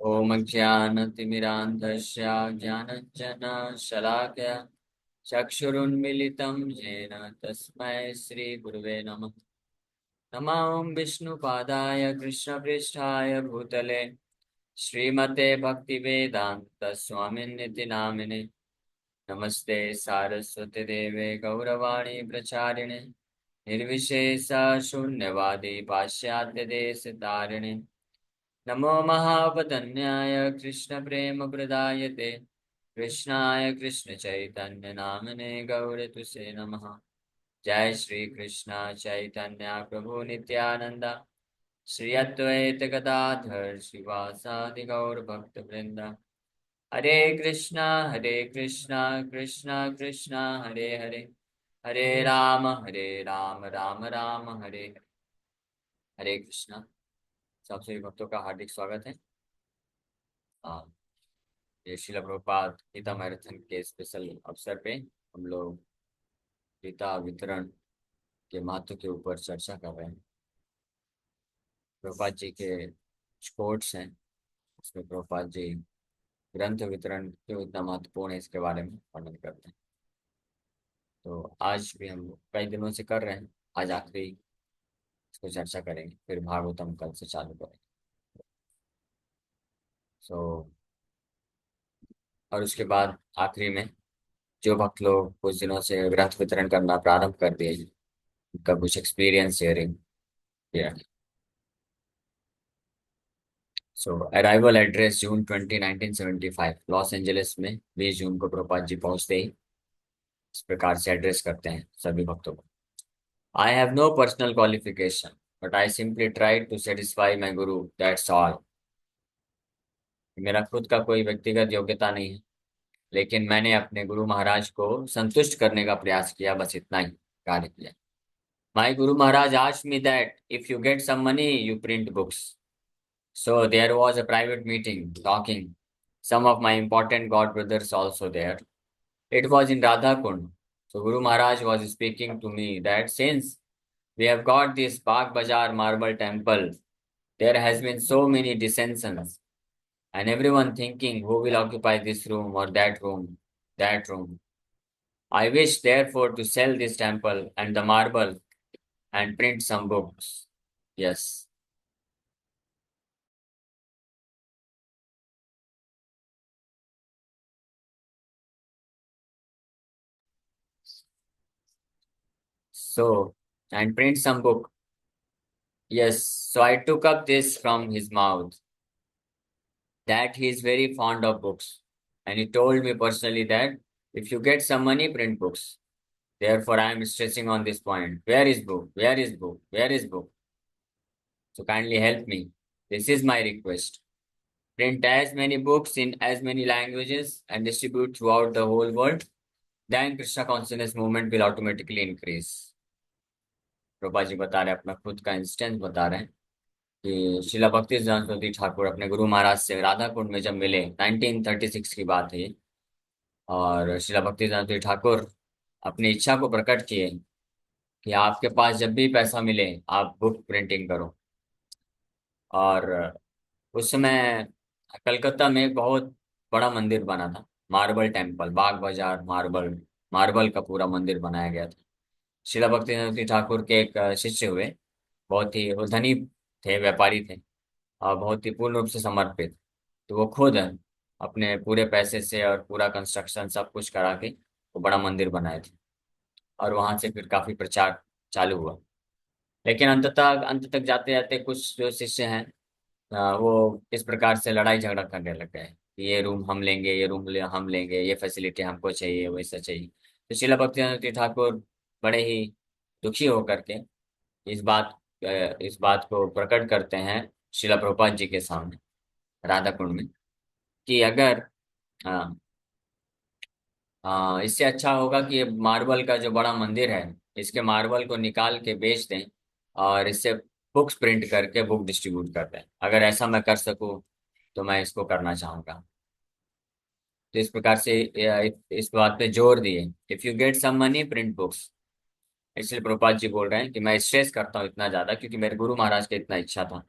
ॐ ज्ञानतिमिरान्धस्य ज्ञानञ्जनशलाकया चक्षुरुन्मिलितं येन तस्मै श्रीगुरुवे नमः। नमः विष्णुपादाय कृष्णपृष्ठाय भूतले श्रीमते भक्तिवेदान्तस्वामिन्निति नामिने। नमस्ते सारस्वती देवे गौरवाणी प्रचारिणे निर्विशेष शून्यवादी पाश्चात्य देश तारिणे। नमो महावदन्याय कृष्णप्रेमप्रदायते कृष्णाय कृष्णचैतन्यनामने गौरतुसे नमः। जय श्री कृष्ण चैतन्य प्रभु नित्यानंद श्री अद्वैत गदाधर श्रीवासादि गौर भक्त वृंद। हरे कृष्णा कृष्णा कृष्णा हरे हरे, हरे राम राम राम हरे हरे। हरे कृष्णा। सब सभी भक्तों का हार्दिक स्वागत है। हाँ, ये शिला प्रभुपाद गीता मैराथन के स्पेशल अवसर पे हम लोग गीता वितरण के महत्व के ऊपर चर्चा कर रहे हैं। प्रभुपाद जी के कोट्स हैं, उसमें प्रभुपाद जी ग्रंथ वितरण क्यों इतना महत्वपूर्ण है इसके बारे में वर्णन करते हैं। तो आज भी हम कई दिनों से कर रहे हैं, आज आखिरी इसको चर्चा करेंगे, फिर भागवतम कल से चालू करेंगे। सो और उसके बाद आखिरी में जो भक्त लोग कुछ दिनों से ग्रंथ वितरण करना प्रारंभ कर दिए हैं, उनका कुछ एक्सपीरियंस शेयरिंग किया। सो अराइवल एड्रेस जून 20 1975 लॉस एंजलिस में 20 जून को प्रभुपाद जी पहुंचते ही इस प्रकार से एड्रेस करते हैं सभी भक्तों को। I have no personal qualification but I simply try to satisfy my guru, that's all. मेरा खुद का कोई व्यक्तिगत योग्यता नहीं है, लेकिन मैंने अपने गुरु महाराज को संतुष्ट करने का प्रयास किया, बस इतना ही कार्य किया। माई गुरु महाराज asked me that if you get some money you print books. So there was a private meeting talking. Some of my important god brothers also there. It was in Radha Kund. So Guru Maharaj was speaking to me that since we have got this Bagh Bazaar marble temple, there has been so many dissensions, and everyone thinking who will occupy this room or that room, that room. I wish therefore to sell this temple and the marble and print some books. Yes. So, and print some book. Yes. So I took up this from his mouth that he is very fond of books. And he told me personally that if you get some money, print books. Therefore, I am stressing on this point. Where is book? Where is book? Where is book? So kindly help me. This is my request. Print as many books in as many languages and distribute throughout the whole world. Then Krishna consciousness movement will automatically increase. Prabha ji बता रहे हैं, अपना खुद का instance बता रहे हैं कि शिला भक्ति सरस्वती ठाकुर अपने गुरु महाराज से राधा कुंड में जब मिले, 1936 की बात है ये। और शिला भक्ति सरस्वती ठाकुर अपनी इच्छा को प्रकट किए कि आपके पास जब भी पैसा मिले आप बुक प्रिंटिंग करो। और उस समय कलकत्ता में एक बहुत बड़ा मंदिर बना था, मार्बल टेम्पल, बाग बाजार मार्बल, मार्बल का पूरा मंदिर बनाया गया था। शिला भक्ति ठाकुर के एक शिष्य हुए, बहुत ही वो धनी थे, व्यापारी थे, और बहुत ही पूर्ण रूप से समर्पित। तो वो खुद अपने पूरे पैसे से और पूरा कंस्ट्रक्शन सब कुछ करा के वो बड़ा मंदिर बनाए थे। और वहां से फिर काफी प्रचार चालू हुआ। लेकिन अंत तक जाते जाते कुछ जो शिष्य हैं, वो इस प्रकार से लड़ाई झगड़ा करने लग गए कि ये रूम हम लेंगे, ये हम लेंगे, ये फैसिलिटी हमको चाहिए, वैसा चाहिए। तो शिला भक्ति ठाकुर बड़े ही दुखी होकर के इस बात इस बात को प्रकट करते हैं शिला प्रभुपाद जी के सामने राधा कुंड में कि अगर हाँ, इससे अच्छा होगा कि ये मार्बल का जो बड़ा मंदिर है, इसके मार्बल को निकाल के बेच दें और इससे बुक्स प्रिंट करके बुक डिस्ट्रीब्यूट कर दें। अगर ऐसा मैं कर सकूं तो मैं इसको करना चाहूंगा। तो इस प्रकार से इस बात पे जोर दिए, if you get some money print books. इसलिए प्रभुपाद जी बोल रहे हैं कि मैं स्ट्रेस करता हूँ इतना ज्यादा क्योंकि मेरे गुरु महाराज की इतना इच्छा था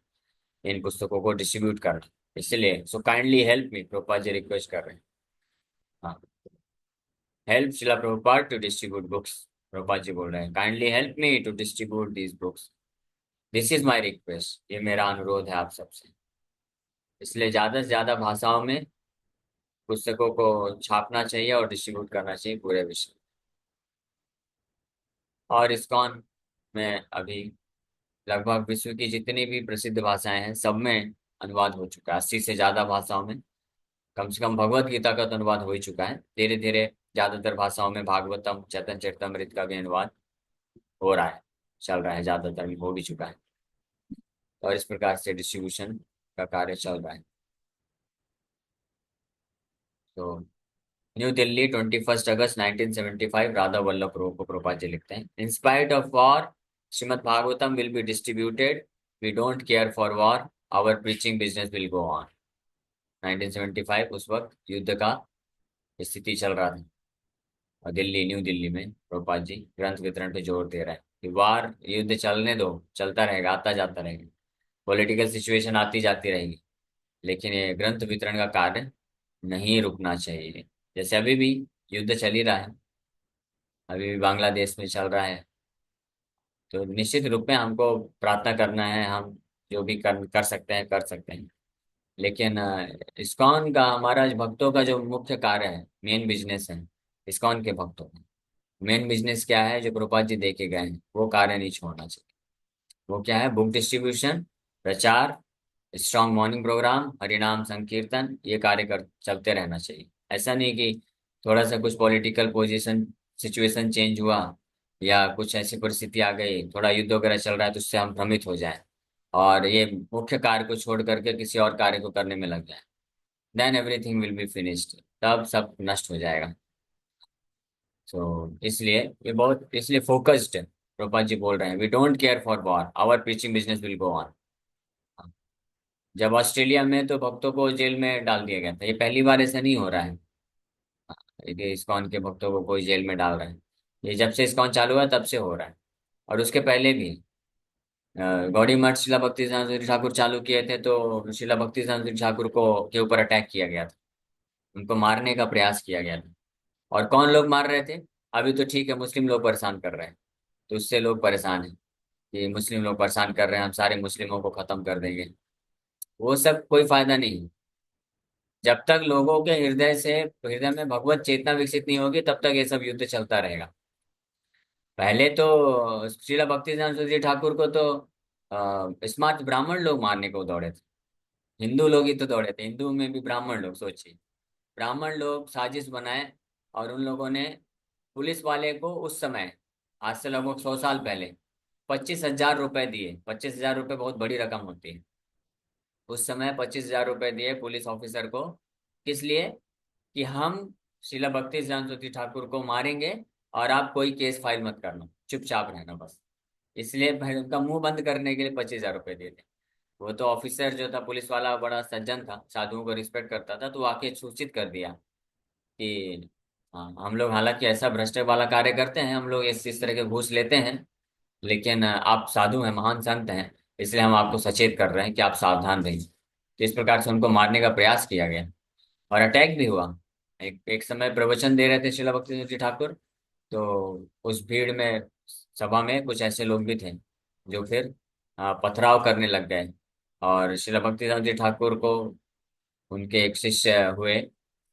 इन पुस्तकों को डिस्ट्रीब्यूट करना। इसलिए so kindly help me, Prabhupada ji request कर रहे हैं। हाँ, help Srila Prabhupada to distribute books. Prabhupada ji बोल रहे हैं kindly help me to distribute these books. This is my request, ये मेरा अनुरोध है आप सबसे। इसलिए ज्यादा से ज्यादा भाषाओं में पुस्तकों को छापना चाहिए और डिस्ट्रीब्यूट करना चाहिए पूरे विश्व में। और इस्कॉन में अभी लगभग विश्व की जितनी भी प्रसिद्ध भाषाएं हैं सब में अनुवाद हो चुका है, 80 से ज्यादा भाषाओं में। कम से कम भगवत गीता का तो अनुवाद हो ही चुका है। धीरे धीरे ज्यादातर भाषाओं में भागवतम, चैतन्य चरितमृत का भी अनुवाद हो रहा है, चल रहा है, ज्यादातर में हो भी चुका है। और इस प्रकार से डिस्ट्रीब्यूशन का कार्य चल रहा है। तो न्यू दिल्ली 21 अगस्त 1975, राधा वल्लभ प्रभुपाद जी लिखते हैं, in spite of war Srimad Bhagavatam will be distributed, we don't care for war, our preaching business will go on. 1975 उस वक्त युद्ध का स्थिति चल रहा था, और दिल्ली, न्यू दिल्ली में प्रभुपाद जी ग्रंथ वितरण पे जोर दे रहे हैं कि वार, युद्ध चलने दो, चलता रहेगा, आता जाता रहेगा, पॉलिटिकल सिचुएशन आती जाती रहेगी, लेकिन ये ग्रंथ वितरण का कार्य नहीं रुकना चाहिए। जैसे अभी भी युद्ध चल ही रहा है, अभी भी बांग्लादेश में चल रहा है। तो निश्चित रूप में हमको प्रार्थना करना है, हम जो भी कर सकते हैं कर सकते हैं। लेकिन इस्कॉन का, हमारा भक्तों का जो मुख्य कार्य है, मेन बिजनेस है इस्कॉन के भक्तों का, मेन बिजनेस क्या है जो प्रभुपाद जी देके गए हैं, वो कार्य नहीं छोड़ना चाहिए। वो क्या है? बुक डिस्ट्रीब्यूशन, प्रचार, स्ट्रॉन्ग मॉर्निंग प्रोग्राम, हरिनाम संकीर्तन, ये कार्य कर चलते रहना चाहिए। ऐसा नहीं कि थोड़ा सा कुछ पॉलिटिकल पोजीशन, सिचुएशन चेंज हुआ या कुछ ऐसी परिस्थिति आ गई, थोड़ा युद्ध वगैरह चल रहा है, तो उससे हम भ्रमित हो जाएं और ये मुख्य कार्य को छोड़ करके किसी और कार्य को करने में लग जाए, then everything will be finished, तब सब नष्ट हो जाएगा। तो इसलिए ये बहुत, इसलिए फोकस्ड है। प्रभुपाद जी बोल रहे हैं we don't care for war, our preaching business will go on. जब ऑस्ट्रेलिया में तो भक्तों को जेल में डाल दिया गया था, ये पहली बार ऐसा नहीं हो रहा है कि इस्कॉन के भक्तों को कोई जेल में डाल रहा है। ये जब से इस्कॉन चालू हुआ तब से हो रहा है, और उसके पहले भी गौड़ी मठ शिला भक्ति सिद्धांत ठाकुर चालू किए थे, तो शिला भक्ति सिद्धांत ठाकुर को के ऊपर अटैक किया गया था, उनको मारने का प्रयास किया गया था। और कौन लोग मार रहे थे? अभी तो ठीक है, मुस्लिम लोग परेशान कर रहे हैं, तो उससे लोग परेशान हैं कि मुस्लिम लोग परेशान कर रहे हैं, हम सारे मुस्लिमों को खत्म कर देंगे। वो सब कोई फायदा नहीं है। जब तक लोगों के हृदय में भगवत चेतना विकसित नहीं होगी, तब तक ये सब युद्ध चलता रहेगा। पहले तो श्रीला भक्ति सिद्धांत ठाकुर को तो स्मार्ट ब्राह्मण लोग मारने को दौड़े थे, हिंदू लोग ही तो दौड़े थे, हिंदू में भी ब्राह्मण लोग, सोचिए, ब्राह्मण लोग साजिश बनाए, और उन लोगों ने पुलिस वाले को उस समय, आज से लगभग 100 साल पहले, 25,000 रुपए दिए। 25,000 रुपए बहुत बड़ी रकम होती है। उस समय 25,000 रुपए दिए पुलिस ऑफिसर को, किस लिए? कि हम शीला भक्ति सिद्धांत ठाकुर को मारेंगे, और आप कोई केस फाइल मत करना, चुपचाप रहना बस। इसलिए भाई उनका मुंह बंद करने के लिए 25,000 रुपए दिए थे। वो तो ऑफिसर जो था, पुलिस वाला, बड़ा सज्जन था, साधुओं को रिस्पेक्ट करता था, तो वो आके सूचित कर दिया कि हाँ, हम लोग हालांकि ऐसा भ्रष्ट वाला कार्य करते हैं, हम लोग इस तरह के घूस लेते हैं, लेकिन आप साधु हैं, महान संत हैं, इसलिए हम आपको सचेत कर रहे हैं कि आप सावधान रहिए। तो इस प्रकार से उनको मारने का प्रयास किया गया, और अटैक भी हुआ। एक समय प्रवचन दे रहे थे शिला भक्ति ठाकुर, तो उस भीड़ में, सभा में कुछ ऐसे लोग भी थे जो फिर पथराव करने लग गए, और शिला भक्ति ठाकुर को उनके एक शिष्य हुए,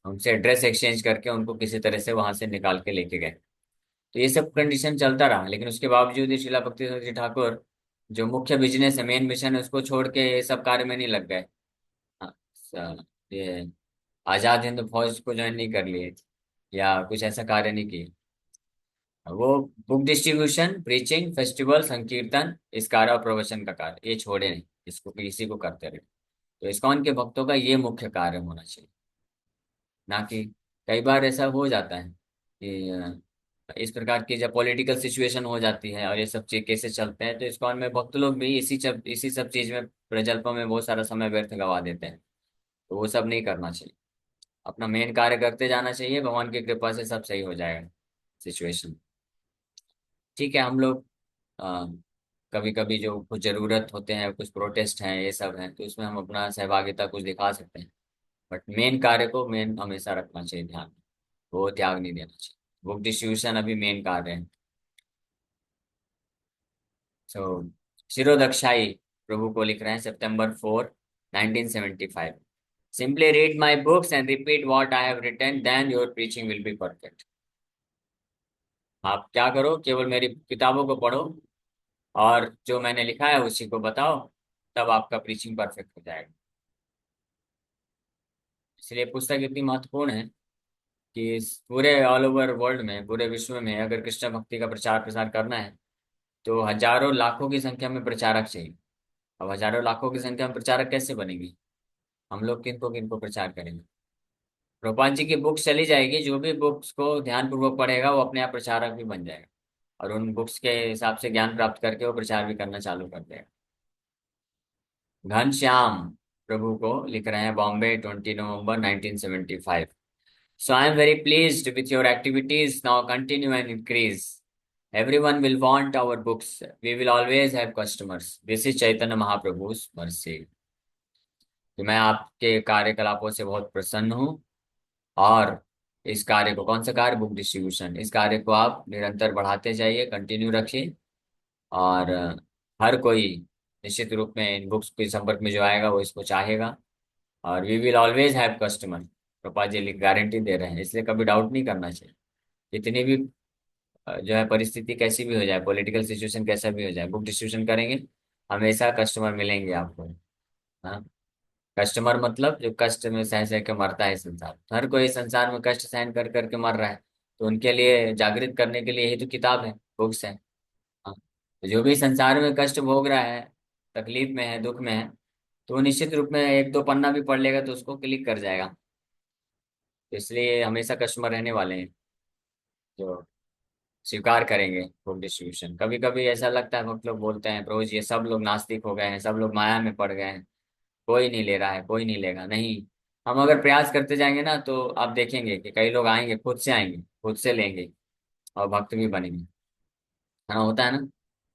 उनसे ड्रेस एक्सचेंज करके उनको किसी तरह से वहां से निकाल के लेके गए। तो ये सब कंडीशन चलता रहा, लेकिन उसके बावजूद ही शिला भक्ति ठाकुर, जो मुख्य बिजनेस है, मेन मिशन है, उसको छोड़ के ये सब कार्य में नहीं लग गए। हाँ, ये आजाद हिंद फौज को ज्वाइन नहीं कर लिए, या कुछ ऐसा कार्य नहीं किए। वो बुक डिस्ट्रीब्यूशन, प्रीचिंग, फेस्टिवल, संकीर्तन, इस कार्य और प्रवचन का कार्य ये छोड़े नहीं, इसको इसी को करते रहे। तो इस्कॉन के भक्तों का ये मुख्य कार्य होना चाहिए, ना कि, कई बार ऐसा हो जाता है कि इस प्रकार की जब पॉलिटिकल सिचुएशन हो जाती है और ये सब चीज केसेस चलते हैं, तो इस्कॉन में भक्त लोग भी इसी सब चीज में, प्रजल्पों में बहुत सारा समय व्यर्थ गवा देते हैं। तो वो सब नहीं करना चाहिए, अपना मेन कार्य करते जाना चाहिए, भगवान की कृपा से सब सही हो जाएगा सिचुएशन। ठीक है, हम लोग कभी कभी जो कुछ जरूरत होते हैं, कुछ प्रोटेस्ट हैं, ये सब हैं, तो उसमें हम अपना सहभागिता कुछ दिखा सकते हैं। बट मेन कार्य को मेन हमेशा रखना चाहिए ध्यान में, वो त्याग नहीं देना चाहिए। बुक डिस्ट्रीब्यूशन अभी मेन कार्य है। सो शिरोदक्षाई प्रभु को लिख रहे हैं, September 4, 1975। Simply read my books and repeat what I have written, then your preaching will be perfect। आप क्या करो, केवल मेरी किताबों को पढ़ो और जो मैंने लिखा है उसी को बताओ, तब आपका प्रीचिंग परफेक्ट हो जाएगा। इसलिए पुस्तक इतनी महत्वपूर्ण है कि इस पूरे ऑल ओवर वर्ल्ड में, पूरे विश्व में अगर कृष्ण भक्ति का प्रचार प्रसार करना है तो हजारों लाखों की संख्या में प्रचारक चाहिए। अब हजारों लाखों की संख्या में प्रचारक कैसे बनेंगे? हम लोग किनको किनको प्रचार करेंगे? प्रभुपाद जी की बुक्स चली जाएगी, जो भी बुक्स को ध्यान पूर्वक पढ़ेगा वो अपने आप प्रचारक भी बन जाएगा, और उन बुक्स के हिसाब से ज्ञान प्राप्त करके वो प्रचार भी करना चालू कर देगा। घनश्याम प्रभु को लिख रहे हैं, Bombay, 20 November 1975। So I am very pleased with your activities, now continue and increase. Everyone will want our books. We will always have customers. This is Chaitanya Mahaprabhu's mercy। कि मैं आपके कार्यकलापों से बहुत प्रसन्न हूँ, और इस कार्य को, कौन सा कार्य? Book distribution. इस कार्य को आप निरंतर बढ़ाते जाइए, कंटिन्यू रखिए। और हर कोई निश्चित रूप में इन बुक्स के संपर्क में जो आएगा वो इसको चाहेगा। और we will always have customer. कृपा जी गारंटी दे रहे हैं, इसलिए कभी डाउट नहीं करना चाहिए। इतनी भी जो है परिस्थिति कैसी भी हो जाए, पॉलिटिकल सिचुएशन कैसा भी हो जाए, बुक डिस्ट्रीब्यूशन करेंगे, हमेशा कस्टमर मिलेंगे आपको। हाँ, कस्टमर मतलब जो कष्ट में सह सह के मरता है संसार, हर कोई संसार में कष्ट सहन कर करके मर रहा है, तो उनके लिए जागृत करने के लिए यही तो किताब है, बुक्स है। हाँ, तो जो भी संसार में कष्ट भोग रहा है, तकलीफ में है, दुख में है, तो वो निश्चित रूप में एक दो पन्ना भी पढ़ लेगा तो उसको क्लिक कर जाएगा। तो इसलिए हमेशा कस्टमर रहने वाले हैं जो स्वीकार करेंगे बुक डिस्ट्रीब्यूशन। कभी कभी ऐसा लगता है, भक्त लोग बोलते हैं, प्रभु जी ये सब लोग नास्तिक हो गए हैं, सब लोग माया में पड़ गए हैं, कोई नहीं ले रहा है, कोई नहीं लेगा। नहीं, हम अगर प्रयास करते जाएंगे ना तो आप देखेंगे कि कई लोग आएंगे, खुद से आएंगे, खुद से लेंगे, और भक्त भी बनेंगे। है ना, होता है ना।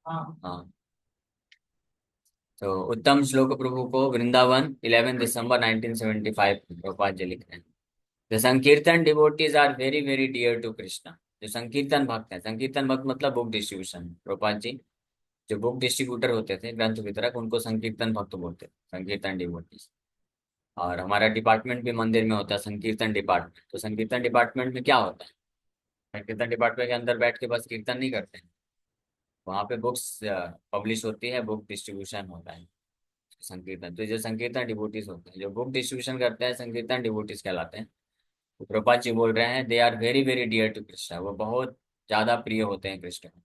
हाँ। तो उत्तम श्लोक प्रभु को वृंदावन, 11 दिसंबर 1975 प्रभुपाद जी लिख रहे हैं। The sankirtan devotees are very very dear to Krishna. जो संकीर्तन भक्त है, संकीर्तन भक्त मतलब बुक डिस्ट्रीब्यूशन, प्रभुपाद जी जो बुक डिस्ट्रीब्यूटर होते थे, ग्रंथ वितरक, उनको संकीर्तन भक्त बोलते थे, संकीर्तन डिवोटीज। और हमारा डिपार्टमेंट भी मंदिर में होता है, संकीर्तन डिपार्टमेंट। तो संकीर्तन डिपार्टमेंट में क्या होता है? संकीर्तन डिपार्टमेंट के अंदर बैठ के बस कीर्तन नहीं करते हैं, वहाँ पे बुक्स पब्लिश होती है, बुक डिस्ट्रीब्यूशन होता है। संकीर्तन तो जो संकीर्तन डिवोटीज होते हैं, जो बुक डिस्ट्रीब्यूशन करते हैं, संकीर्तन डिवोटीज कहलाते हैं। तो प्रभुपाद जी बोल रहे हैं, they are very very dear to Krishna, वो बहुत ज्यादा प्रिय होते हैं कृष्ण को।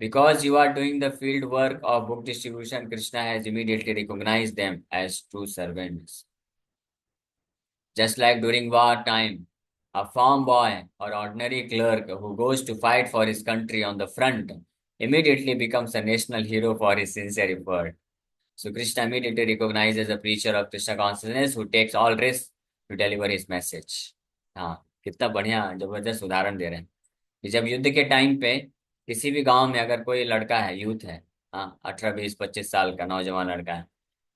Because you are doing the field work of book distribution, Krishna has immediately recognise them as true servants. Just like during war time, a farm boy or ordinary clerk who goes to fight for his country on the front immediately becomes a national hero for his sincere effort. So Krishna immediately recognizes a preacher of Krishna consciousness who takes all risks to deliver his message। हाँ, कितना बढ़िया जबरदस्त उदाहरण दे रहे हैं कि जब युद्ध के टाइम पे किसी भी गांव में अगर कोई लड़का है, यूथ है, हाँ, 18 20 25 साल का नौजवान लड़का है,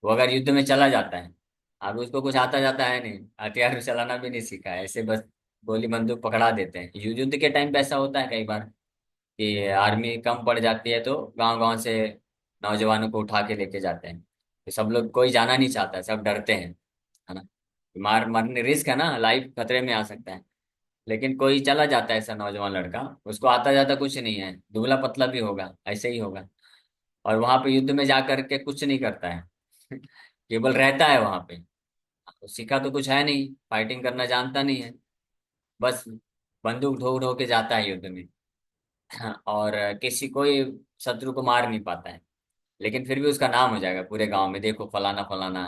वो अगर युद्ध में चला जाता है, अब उसको कुछ आता जाता है नहीं, हथियार चलाना भी नहीं सीखा है, ऐसे बस गोली बंदूक पकड़ा देते हैं। युद्ध के टाइम पे ऐसा होता है कई बार कि आर्मी कम पड़ जाती है तो गांव गांव से नौजवानों को उठा के लेके जाते हैं। तो सब लोग, कोई जाना नहीं चाहता है, सब डरते हैं, है ना। मार मरने रिस्क है ना, लाइफ खतरे में आ सकता है। लेकिन कोई चला जाता है ऐसा नौजवान लड़का, उसको आता जाता कुछ नहीं है, दुबला पतला भी होगा, ऐसे ही होगा, और वहां पे युद्ध में जा करके कुछ नहीं करता है केवल रहता है वहां पे। तो सीखा तो कुछ है नहीं, फाइटिंग करना जानता नहीं है, बस बंदूक ढो ढो के जाता है युद्ध में। और किसी कोई शत्रु को मार नहीं पाता है, लेकिन फिर भी उसका नाम हो जाएगा पूरे गांव में, देखो फलाना फलाना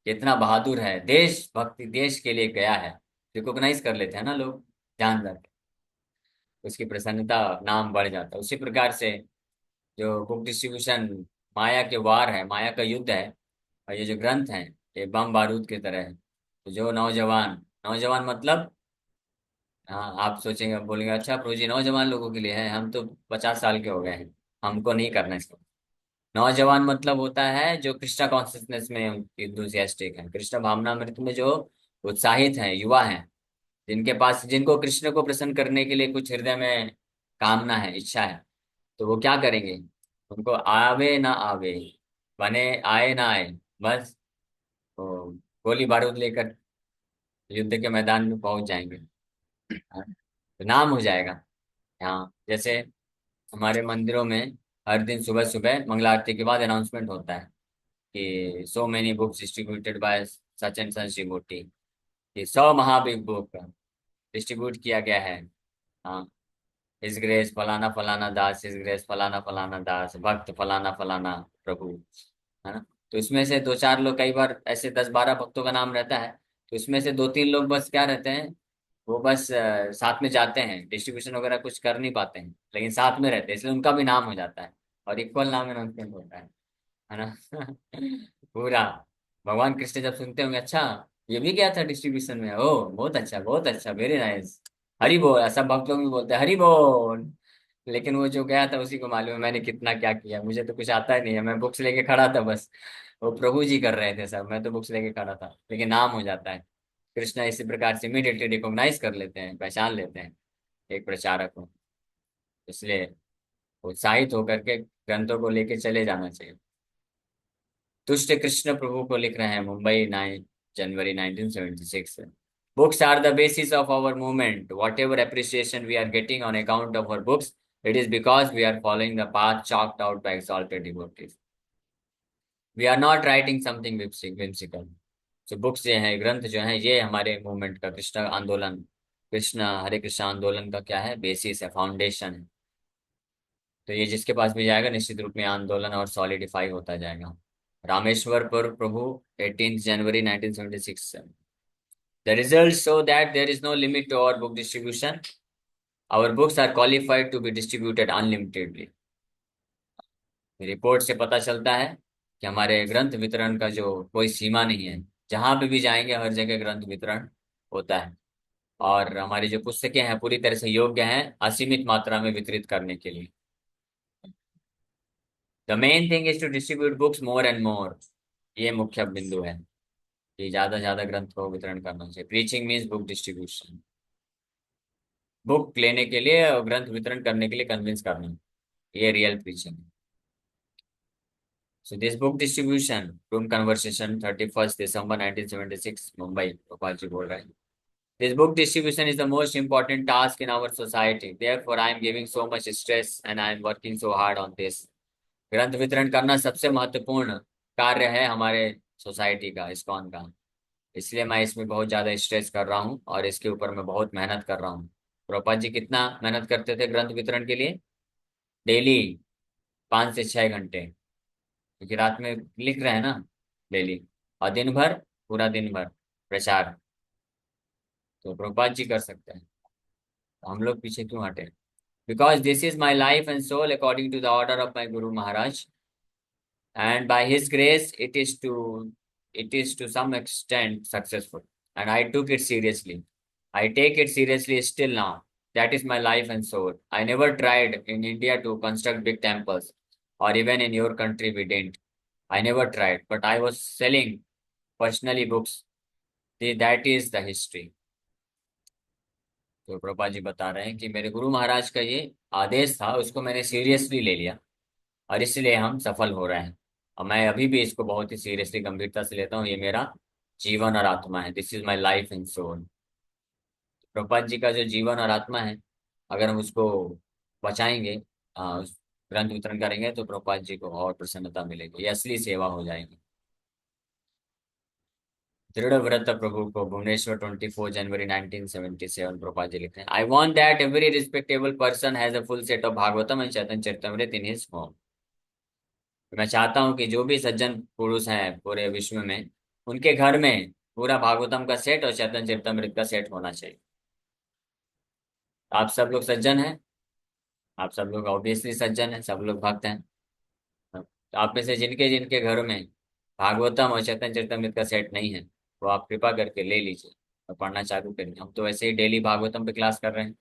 कितना बहादुर है, देश भक्ति, देश के लिए गया है। रिकॉग्नाइज कर लेते हैं ना लोग, जान जाते, उसकी प्रसन्नता, नाम बढ़ जाता है। उसी प्रकार से जो बुक डिस्ट्रीब्यूशन माया के वार है, माया का युद्ध है, और ये जो ग्रंथ हैं, ये बम बारूद की तरह है। तो जो नौजवान, नौजवान मतलब, हाँ, आप सोचेंगे, बोलेंगे अच्छा प्रभु जी नौजवान लोगों के लिए है, हम तो 50 साल के हो गए हैं, हमको नहीं करना इसको। नौजवान मतलब होता है जो कृष्णा कॉन्शियसनेस में इंथुसियास्टिक है, कृष्ण भावनामृत में जो उत्साहित हैं, युवा हैं, जिनके पास, जिनको कृष्ण को प्रसन्न करने के लिए कुछ हृदय में कामना है, इच्छा है, तो वो क्या करेंगे? उनको आवे ना आवे, बने आए ना आए, बस वो गोली बारूद लेकर युद्ध के मैदान में पहुंच जाएंगे। हाँ, तो नाम हो जाएगा। हाँ, जैसे हमारे मंदिरों में हर दिन सुबह सुबह मंगला आरती के बाद अनाउंसमेंट होता है कि so many books distributed by such and such devotee, कि 100 महाबिग बुक डिस्ट्रीब्यूट किया गया है। हाँ, हिज ग्रेस फलाना फलाना दास, हिज ग्रेस फलाना फलाना दास, भक्त फलाना फलाना प्रभु, है ना। तो इसमें से दो चार लोग, कई बार ऐसे 10-12 भक्तों का नाम रहता है, तो इसमें से 2-3 लोग बस क्या रहते हैं, वो बस साथ में जाते हैं, डिस्ट्रीब्यूशन वगैरह कुछ कर नहीं पाते हैं, लेकिन साथ में रहते हैं, इसलिए उनका भी नाम हो जाता है और इक्वल नाम अनाउंसमेंट होता है ना। पूरा भगवान कृष्ण जब सुनते होंगे, अच्छा ये भी गया था डिस्ट्रीब्यूशन में, ओ बहुत अच्छा, वेरी नाइस, हरि बोल, सब भक्त लोग भी बोलते हैं हरि बोल। लेकिन वो जो गया था उसी को मालूम है मैंने कितना क्या किया, मुझे तो कुछ आता ही नहीं है, मैं बुक्स लेके खड़ा था बस, वो प्रभु जी कर रहे थे सब, मैं तो बुक्स लेके खड़ा था, लेकिन नाम हो जाता है। कृष्णा इसी प्रकार से इमीडिएटली रिकॉग्नाइज कर लेते हैं, पहचान लेते हैं एक प्रचारक को, इसलिए उत्साहित होकर के ग्रंथों को लेके चले जाना चाहिए। तुष्ट कृष्ण प्रभु को लिख रहे हैं, मुंबई 9 जनवरी 1976। Books are the basis of our movement. Whatever appreciation we are getting on account of our books, it is because we are following the path chalked out by exalted devotees. We are not writing something whimsical. So books जो है, ग्रंथ जो है, ये हमारे movement का, कृष्ण आंदोलन, कृष्ण हरे कृष्ण आंदोलन का क्या है, बेसिस है, फाउंडेशन है। तो ये जिसके पास भी जाएगा निश्चित रूप में आंदोलन और सॉलिडिफाई होता जाएगा। रामेश्वर प्रभु 18 जनवरी 1976। The results show that there is no limit to our book distribution. Our books are qualified to be distributed unlimitedly. Report से पता चलता है कि हमारे ग्रंथ वितरण का जो कोई सीमा नहीं है, जहां पे भी जाएंगे हर जगह ग्रंथ वितरण होता है, और हमारी जो पुस्तकें हैं पूरी तरह से योग्य हैं असीमित मात्रा में वितरित करने के लिए। The main thing is to distribute books more and more. ये मुख्य बिंदु है कि ज्यादा से ज्यादा ग्रंथ को वितरण करना चाहिए। Preaching means book distribution, book लेने के लिए और ग्रंथ वितरण करने के लिए कन्विंस करना, ये रियल प्रीचिंग है। So this book distribution, room conversation 31st December 1976, Mumbai, Gopal ji बोल रहे हैं। This book distribution is the most important task in our society. Therefore, I am giving so much stress and I am working so hard on this. ग्रंथ वितरण करना सबसे महत्वपूर्ण कार्य है हमारे सोसाइटी का, इस्कॉन का, इसलिए मैं इसमें बहुत ज्यादा स्ट्रेस कर रहा हूँ और इसके ऊपर मैं बहुत मेहनत कर रहा हूँ। प्रभुपाद जी कितना मेहनत करते थे ग्रंथ वितरण के लिए? डेली 5 से 6 घंटे, क्योंकि रात में लिख रहे हैं ना डेली, और दिन भर, पूरा दिन भर प्रचार। तो प्रभुपाद जी कर सकते हैं, तो हम लोग पीछे क्यों हटे? Because this is my life and soul according to the order of my guru Maharaj, and by his grace it is to some extent successful, and I took it seriously. I take it seriously still now. That is my life and soul. I never tried in India to construct big temples, or even in your country we didn't. I never tried, but I was selling personally books. That is the history. तो प्रभा जी बता रहे हैं कि मेरे गुरु महाराज का ये आदेश था, उसको मैंने सीरियसली ले लिया, और इसलिए हम सफल हो रहे हैं। और मैं अभी भी इसको बहुत ही सीरियसली, गंभीरता से लेता हूँ, ये मेरा जीवन और आत्मा है। This is my life and soul. Prabhupada ji का जो जीवन और आत्मा है, अगर हम उसको बचाएंगे, उस ग्रंथ वितरण करेंगे, तो प्रभुपाद जी को और प्रसन्नता मिलेगी, ये असली सेवा हो जाएगी। दृढ़ व्रत प्रभु को, भुवनेश्वर 24 जनवरी 1977, प्रभुपाद जी लिखते हैं, I want that every respectable person has a full set of Bhagavatam and Chaitanya Charitamrita in his home. मैं चाहता हूँ कि जो भी सज्जन पुरुष हैं पूरे विश्व में, उनके घर में पूरा भागवतम का सेट और चैतन्य चरितमृत का सेट होना चाहिए। आप सब लोग सज्जन हैं, आप सब लोग ऑब्वियसली सज्जन हैं, सब लोग भक्त हैं। तो आप में से जिनके जिनके घरों में भागवतम और चैतन्य चरितमृत का सेट नहीं है, वो आप कृपा करके ले लीजिए और पढ़ना चालू करिए। हम तो वैसे ही डेली भागवतम पे क्लास कर रहे हैं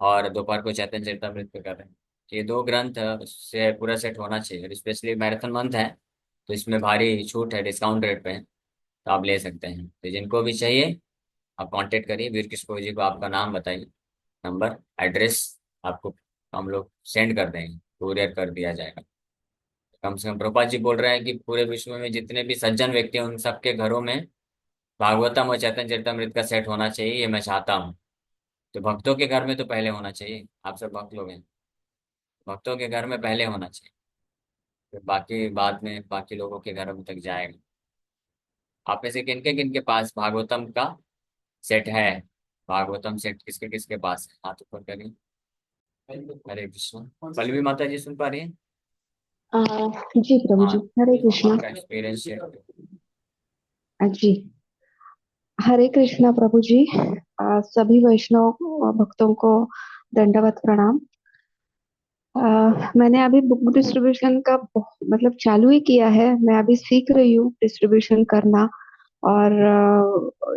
और दोपहर को चैतन्य चरितमृत पे कर रहे हैं। ये दो ग्रंथ से पूरा सेट होना चाहिए, और स्पेशली मैराथन मंथ है तो इसमें भारी छूट है, डिस्काउंट रेट पे है, तो आप ले सकते हैं। तो जिनको भी चाहिए आप कांटेक्ट करिए, वीर किशोर जी को आपका नाम बताइए, नंबर, एड्रेस, आपको हम लोग सेंड कर देंगे, कुरियर कर दिया जाएगा। कम से कम प्रभुपाद जी बोल रहे हैं कि पूरे विश्व में जितने भी सज्जन व्यक्ति हैं उन सबके घरों में भागवतम और चैतन्य चरितमृत का सेट होना चाहिए, ये मैं चाहता हूँ। तो भक्तों के घर में तो पहले होना चाहिए, आप सब भक्त लोग हैं, भक्तों के घर में पहले होना चाहिए, फिर बाकी बाद में बाकी लोगों के घरों में तक जाएगा। आप में से किनके किनके पास भागवतम का सेट है? भागवतम सेट किसके किसके पास है, हाथ ऊपर करिए। हरे कृष्ण। पल्लवी माता जी सुन पा रही हैं? आ, जी प्रभु हाँ, जी, हरे कृष्णा। आपका एक्सपीरियंस शेयर करिए। जी, हरे कृष्णा प्रभु जी। सभी वैष्णव भक्तों को दंडवत प्रणाम। मैंने अभी बुक डिस्ट्रीब्यूशन का मतलब चालू ही किया है। मैं अभी सीख रही हूँ डिस्ट्रीब्यूशन करना, और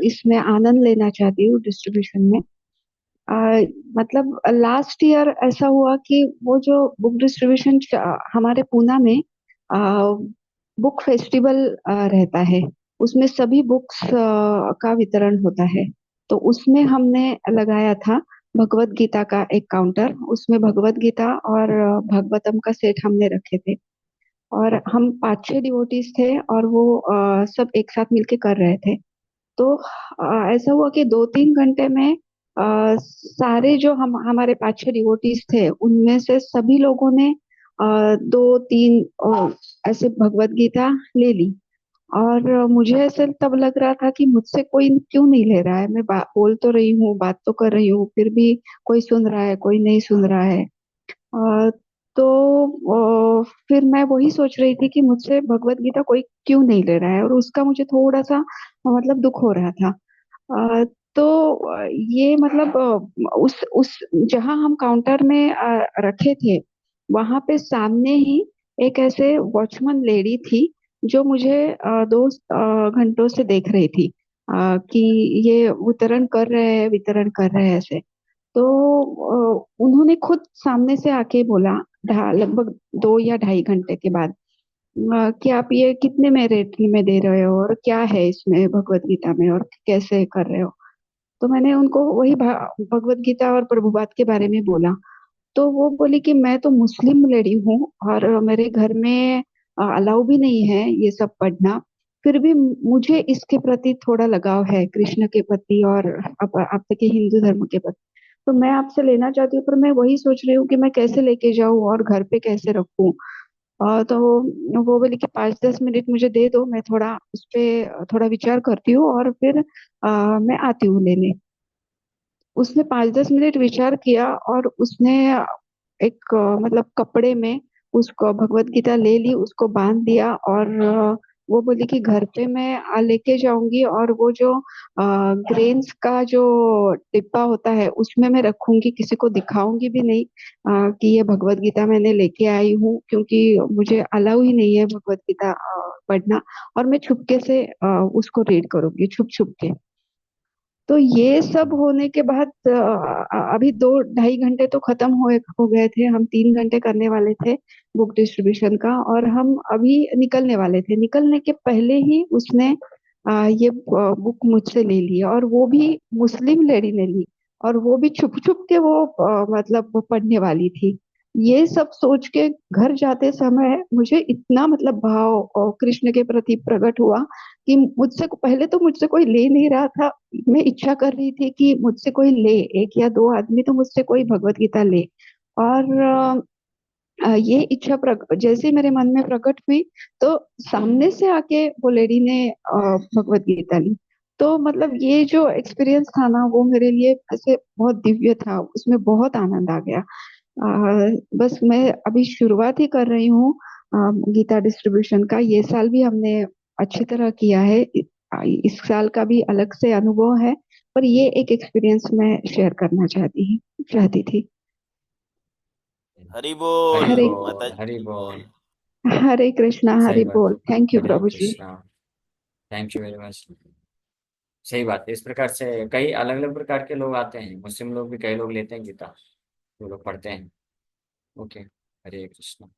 इसमें आनंद लेना चाहती हूँ डिस्ट्रीब्यूशन में। मतलब लास्ट ईयर ऐसा हुआ कि वो जो बुक डिस्ट्रीब्यूशन हमारे पूना में बुक फेस्टिवल रहता है, उसमें सभी बुक्स का वितरण होता है। तो उसमें हमने लगाया था भगवत गीता का एक काउंटर। उसमें भगवत गीता और भागवतम का सेट हमने रखे थे, और हम 5-6 डिवोटीज थे, और वो सब एक साथ मिलके कर रहे थे। तो ऐसा हुआ कि 2-3 घंटे में सारे जो हम हमारे 5-6 डिवोटीज थे, उनमें से सभी लोगों ने 2-3 ऐसे भगवत गीता ले ली। और मुझे ऐसे तब लग रहा था कि मुझसे कोई क्यों नहीं ले रहा है। मैं बोल तो रही हूँ, बात तो कर रही हूँ, फिर भी कोई सुन रहा है, कोई नहीं सुन रहा है। अ, तो फिर मैं वही सोच रही थी कि मुझसे भगवत गीता कोई क्यों नहीं ले रहा है, और उसका मुझे थोड़ा सा मतलब दुख हो रहा था। अ, तो ये मतलब उस जहां हम काउंटर में रखे थे, वहां पे सामने ही एक ऐसे वॉचमैन लेडी थी, जो मुझे 2 घंटों से देख रही थी कि ये वितरण कर रहे हैं ऐसे। तो उन्होंने खुद सामने से आके बोला, लगभग 2 या 2.5 घंटे के बाद, कि आप ये कितने में रेट में दे रहे हो, और क्या है इसमें भगवत गीता में, और कैसे कर रहे हो। तो मैंने उनको वही भगवत गीता और प्रभुपाद के बारे में बोला। तो वो बोली कि मैं तो मुस्लिम लेडी हूँ, और मेरे घर में अलाउ भी नहीं है ये सब पढ़ना। फिर भी मुझे इसके प्रति थोड़ा लगाव है, कृष्ण के प्रति, और आप तक के हिंदू धर्म के प्रति। तो मैं आपसे लेना चाहती हूँ, पर मैं वही सोच रही हूँ कि मैं कैसे लेके जाऊँ और घर पे कैसे रखूँ। तो वो बोली कि 5-10 मिनट मुझे दे दो, मैं थोड़ा उस पे थोड़ा विचार करती हूँ, और फिर मैं आती हूँ लेने। उसने 5-10 मिनट विचार किया, और उसने एक मतलब कपड़े में उसको भगवत गीता ले ली, उसको बांध दिया, और वो बोली कि घर पे मैं लेके जाऊंगी, और वो जो ग्रेन्स का जो डिब्बा होता है उसमें मैं रखूंगी, किसी को दिखाऊंगी भी नहीं कि ये भगवत गीता मैंने लेके आई हूँ, क्योंकि मुझे अलाउ ही नहीं है भगवत गीता पढ़ना। और मैं छुपके से उसको रीड करूंगी, छुप छुप के। तो ये सब होने के बाद अभी 2-2.5 घंटे तो खत्म हो गए थे। हम 3 घंटे करने वाले थे बुक डिस्ट्रीब्यूशन का, और हम अभी निकलने वाले थे। निकलने के पहले ही उसने ये बुक मुझसे ले ली, और वो भी मुस्लिम लेडी ने ली, और वो भी छुप छुप के वो मतलब वो पढ़ने वाली थी। ये सब सोच के घर जाते समय मुझे इतना मतलब भाव कृष्ण के प्रति प्रकट हुआ कि मुझसे पहले तो मुझसे कोई ले नहीं रहा था। मैं इच्छा कर रही थी कि मुझसे कोई ले, 1 या 2 आदमी तो मुझसे कोई भगवत गीता ले। और ये इच्छा जैसे ही मेरे मन में प्रकट हुई, तो सामने से आके वो लेडी ने भगवत गीता ली। तो मतलब ये जो एक्सपीरियंस था ना, वो मेरे लिए ऐसे बहुत दिव्य था, उसमें बहुत आनंद आ गया। बस मैं अभी शुरुआत ही कर रही हूँ गीता डिस्ट्रीब्यूशन का। ये साल भी हमने अच्छी तरह किया है, इस साल का भी अलग से अनुभव है। पर ये एक एक्सपीरियंस मैं शेयर करना चाहती थी। हरि हरि बोल हरे माता बोल, जी हरि की बोल। बोल। हरे कृष्णा, सही हरि बात। बोल। Thank you Hare Prabhu ji. Krishna. Thank you very much. सही बात है, इस प्रकार से कई अलग अलग प्रकार के लोग आते हैं, मुस्लिम लोग भी कई लोग लेते हैं गीता, वो लोग पढ़ते हैं। ओके, हरे कृष्ण।